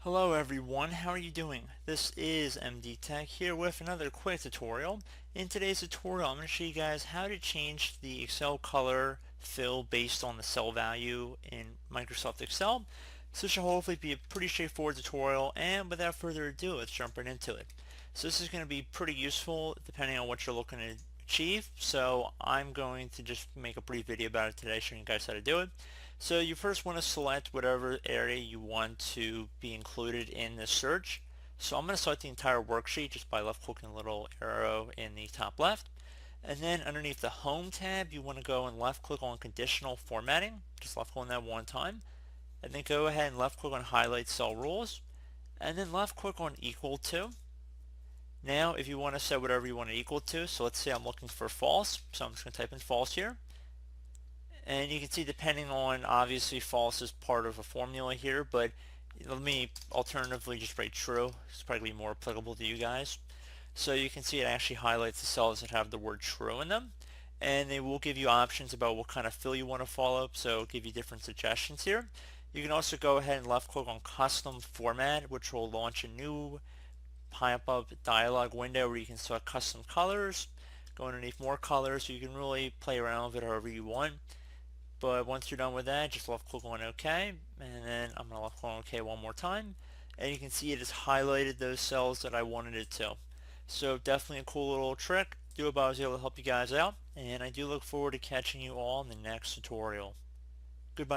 Hello everyone, how are you doing? This is MD Tech here with another quick tutorial. In today's tutorial I'm going to show you guys how to change the Excel color fill based on the cell value in Microsoft Excel. So this should hopefully be a pretty straightforward tutorial, and without further ado, let's jump right into it. So this is going to be pretty useful depending on what you're looking to achieve. So I'm going to just make a brief video about it today showing you guys how to do it. So you first want to select whatever area you want to be included in the search. So I'm going to select the entire worksheet just by left clicking the little arrow in the top left. And then underneath the Home tab, you want to go and left click on Conditional Formatting. Just left click on that one time. And then go ahead and left click on Highlight Cell Rules. And then left click on Equal To. Now if you want to set whatever you want it equal to, so let's say I'm looking for false, so I'm just going to type in false here. And you can see depending on, obviously false is part of a formula here, but let me alternatively just write true. It's probably more applicable to you guys. So you can see it actually highlights the cells that have the word true in them. And they will give you options about what kind of fill you want to follow, so it'll give you different suggestions here. You can also go ahead and left click on Custom Format, which will launch a new pop-up dialog window where you can select custom colors, go underneath more colors, so you can really play around with it however you want. But once you're done with that, just left click on OK, and then I'm going to left click on OK one more time, and you can see it has highlighted those cells that I wanted it to. So definitely a cool little trick. Do hope I was able to help you guys out, and I do look forward to catching you all in the next tutorial. Goodbye.